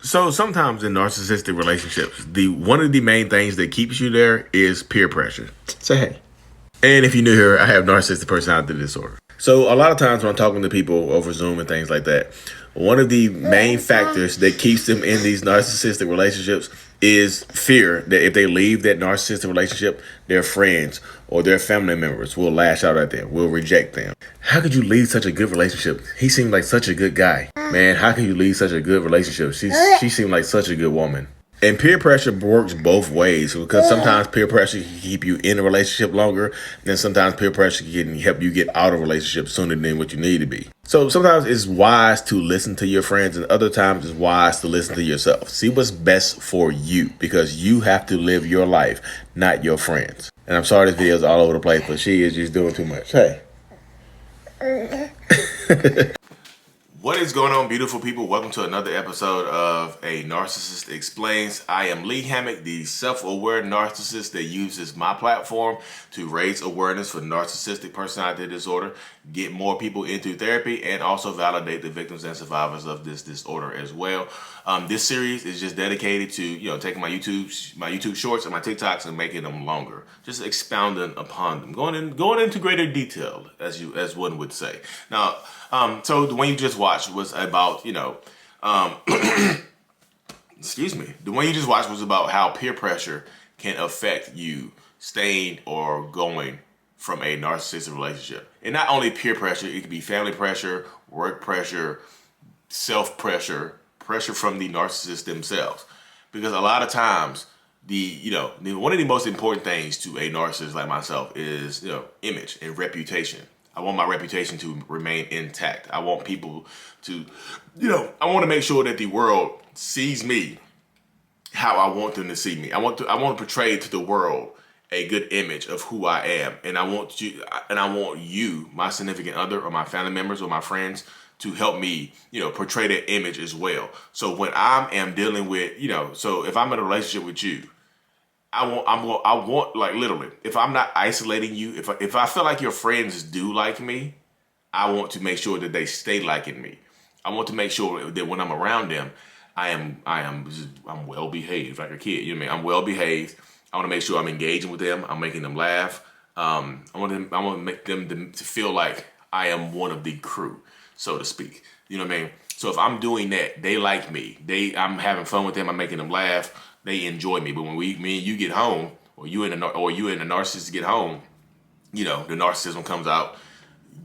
So sometimes in narcissistic relationships, the one of the main things that keeps you there is peer pressure. Say hey. And if you're new here, I have narcissistic personality disorder. So a lot of times when I'm talking to people over Zoom and things like that, one of the main factors that keeps them in these narcissistic relationships is fear that if they leave that narcissistic relationship, their friends or their family members will lash out at them, will reject them. How could you leave such a good relationship? He seemed like such a good guy. Man, how can you leave such a good relationship? She seemed like such a good woman. And peer pressure works both ways because sometimes peer pressure can keep you in a relationship longer, and then sometimes peer pressure can help you get out of a relationship sooner than what you need to be. So sometimes it's wise to listen to your friends, and other times it's wise to listen to yourself. See what's best for you because you have to live your life, not your friends. And I'm sorry this video is all over the place, but she is just doing too much. Hey. What is going on, beautiful people? Welcome to another episode of A Narcissist Explains. I am Lee Hammock, the self-aware narcissist that uses my platform to raise awareness for narcissistic personality disorder, get more people into therapy, and also validate the victims and survivors of this disorder as well. This series is just dedicated to, taking my YouTube shorts and my TikToks and making them longer, just expounding upon them, going into greater detail, as one would say. Now, so the one you just watched was about, excuse me. The one you just watched was about how peer pressure can affect you staying or going from a narcissistic relationship. And not only peer pressure, it could be family pressure, work pressure, self-pressure, pressure from the narcissists themselves. Because a lot of times, one of the most important things to a narcissist like myself is, image and reputation. I want my reputation to remain intact. I want people to, I want to make sure that the world sees me how I want them to see me. I want to portray to the world a good image of who I am. And I want you, my significant other or my family members or my friends, to help me, portray that image as well. So when I am dealing with, so if I'm in a relationship with you, I want like literally, if I'm not isolating you, if I feel like your friends do like me, I want to make sure that they stay liking me. I want to make sure that when I'm around them, I'm well behaved like a kid. I'm well behaved. I want to make sure I'm engaging with them. I'm making them laugh. I want to make them to feel like I am one of the crew, so to speak. You know what I mean? So if I'm doing that, they like me. I'm having fun with them. I'm making them laugh. They enjoy me. But when me and you get home, or you and the narcissist get home, the narcissism comes out.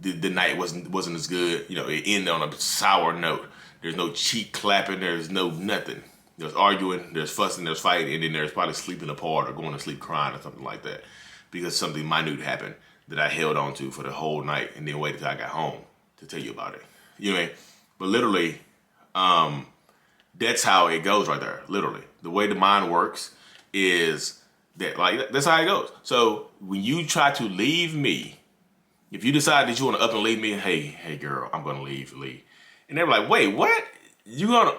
The night wasn't as good. It ended on a sour note. There's no cheek clapping. There's no nothing. There's arguing. There's fussing. There's fighting, and then there's probably sleeping apart or going to sleep crying or something like that because something minute happened that I held on to for the whole night and then waited till I got home to tell you about it. You know what I mean? But literally, that's how it goes right there. Literally, the way the mind works is that that's how it goes. So when you try to leave me, if you decide that you want to up and leave me, hey girl, I'm gonna leave Lee, and they're like, wait, what? You gonna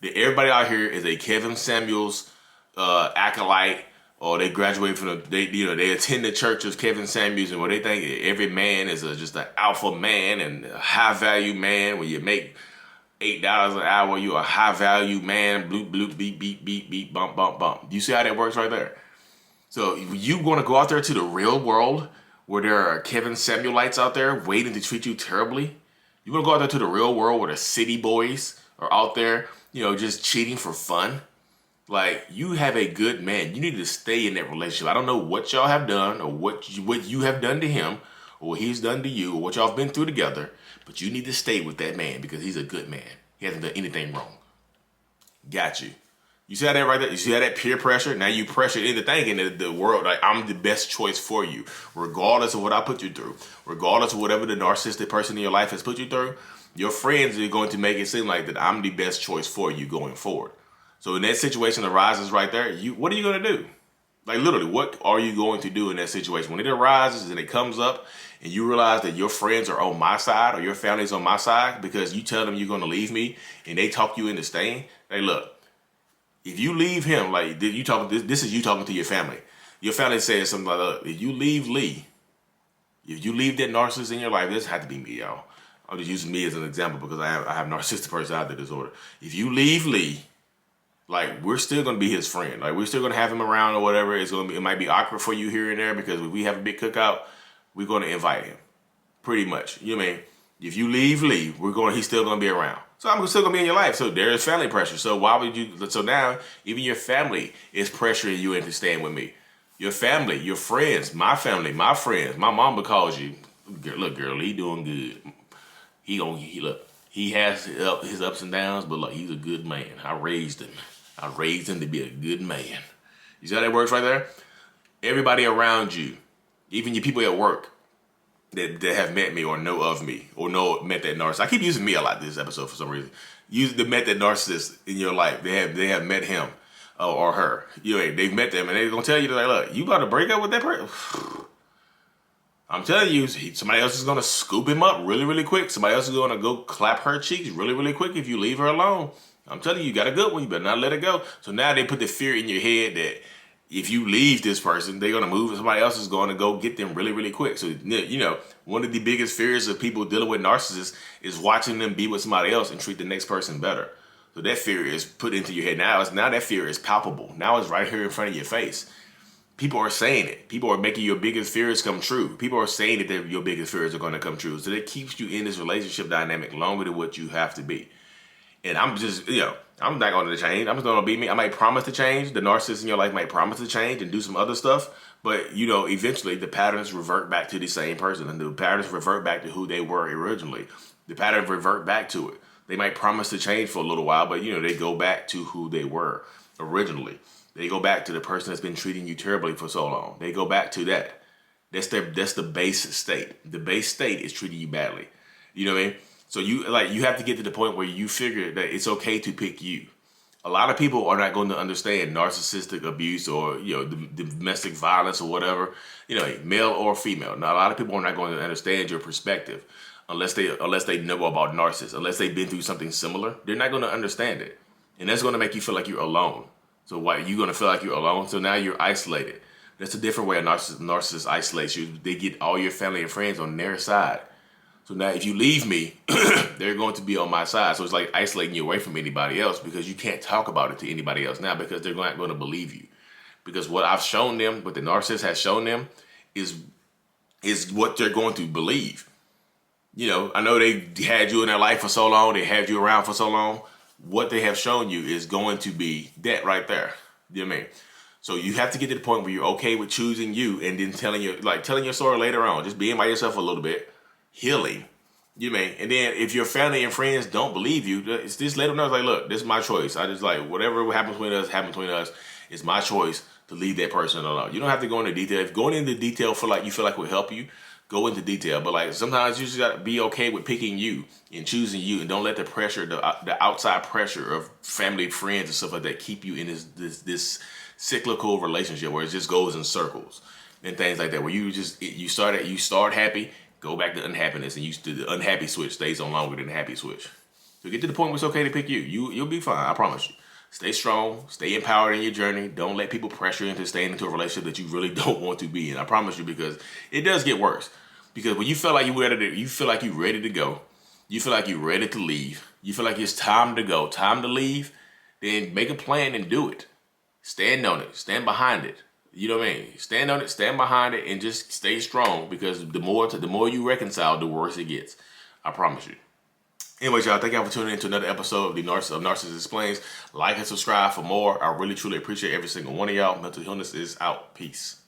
that everybody out here is a Kevin Samuels acolyte, or they graduate from they attend the church of Kevin Samuels, and where they think every man is just an alpha man and a high value man. When you make $8 an hour, you're a high value man. Bloop bloop beep beep beep beep bump bump bump. Do you see how that works right there? So you want to go out there to the real world where there are Kevin Samuelites out there waiting to treat you terribly? You want to go out there to the real world where the city boys are out there, just cheating for fun? Like, you have a good man. You need to stay in that relationship. I don't know what y'all have done or what you have done to him or what he's done to you or what y'all have been through together, but you need to stay with that man because he's a good man. He hasn't done anything wrong. Got you. You see how that right there? You see how that peer pressure? Now you pressure into thinking that the world, like, I'm the best choice for you, regardless of what I put you through, regardless of whatever the narcissistic person in your life has put you through. Your friends are going to make it seem like that I'm the best choice for you going forward. So when that situation arises right there, what are you going to do? Like, literally, what are you going to do in that situation? When it arises and it comes up and you realize that your friends are on my side or your family's on my side because you tell them you're going to leave me and they talk you into staying, hey, look, if you leave him, like, this is you talking to your family. Your family says something like, if you leave Lee, if you leave that narcissist in your life, this had to be me, y'all. I'm just using me as an example because I have narcissistic personality disorder. If you leave Lee, like, we're still gonna be his friend. Like, we're still gonna have him around or whatever. It might be awkward for you here and there because if we have a big cookout, we're gonna invite him. Pretty much. You know what I mean? If you leave Lee, he's still gonna be around. So I'm still gonna be in your life. So there's family pressure. So why would you? So now even your family is pressuring you into staying with me. Your family, your friends, my family, my friends, my mama calls you. Look, girl, he doing good. He has his ups and downs, but look, he's a good man. I raised him to be a good man. You see how that works right there? Everybody around you, even your people at work that have met me or know of me or met that narcissist. I keep using me a lot this episode for some reason. Met that narcissist in your life. They have met him or her. They've met them and they're gonna tell you, they're like, look, you about to break up with that person. I'm telling you, somebody else is gonna scoop him up really, really quick. Somebody else is gonna go clap her cheeks really, really quick if you leave her alone. I'm telling you got a good one. You better not let it go. So now they put the fear in your head that if you leave this person, they're going to move and somebody else is going to go get them really, really quick. So, one of the biggest fears of people dealing with narcissists is watching them be with somebody else and treat the next person better. So that fear is put into your head. Now that fear is palpable. Now it's right here in front of your face. People are saying it. People are making your biggest fears come true. People are saying that your biggest fears are going to come true. So that keeps you in this relationship dynamic longer than what you have to be. And I'm just, I'm not going to change. I'm just going to be me. I might promise to change. The narcissist in your life might promise to change and do some other stuff. But, eventually the patterns revert back to the same person. And the patterns revert back to who they were originally. The patterns revert back to it. They might promise to change for a little while, but, they go back to who they were originally. They go back to the person that's been treating you terribly for so long. They go back to that. That's the base state. The base state is treating you badly. You know what I mean? So you have to get to the point where you figure that it's okay to pick you. A lot of people are not going to understand narcissistic abuse or the domestic violence or whatever, male or female. Now a lot of people are not going to understand your perspective unless they know about narcissists, unless they've been through something similar. They're not going to understand it, and that's going to make you feel like you're alone. So why you're going to feel like you're alone? So now you're isolated. That's a different way a narcissist isolates you. They get all your family and friends on their side. So now if you leave me, they're going to be on my side. So it's like isolating you away from anybody else because you can't talk about it to anybody else now because they're not going to believe you. Because what I've shown them, what the narcissist has shown them is what they're going to believe. I know they had you in their life for so long. They had you around for so long. What they have shown you is going to be that right there. You know what I mean? So you have to get to the point where you're okay with choosing you and then telling your story later on. Just being by yourself a little bit. Healing, and then if your family and friends don't believe you, just let them know, look, this is my choice. I just whatever happens between us. It's my choice to leave that person alone. You don't have to go into detail. If going into detail you feel like will help you, go into detail. But sometimes you just got to be okay with picking you and choosing you, and don't let the pressure, the outside pressure of family, friends, and stuff like that keep you in this cyclical relationship where it just goes in circles and things like that. Where you start happy. Go back to unhappiness, and the unhappy switch stays on longer than the happy switch. So get to the point where it's okay to pick you. You'll be fine, I promise you. Stay strong, stay empowered in your journey. Don't let people pressure you into staying into a relationship that you really don't want to be in. I promise you, because it does get worse. Because when you feel like you're ready to go, you feel like you're ready to leave, you feel like it's time to go, time to leave, then make a plan and do it. Stand on it, stand behind it. You know what I mean? Stand on it, stand behind it, and just stay strong, because the more you reconcile, the worse it gets. I promise you. Anyways, y'all, thank y'all for tuning in to another episode of Narcissist Explains. Like and subscribe for more. I really, truly appreciate every single one of y'all. Mental illness is out. Peace.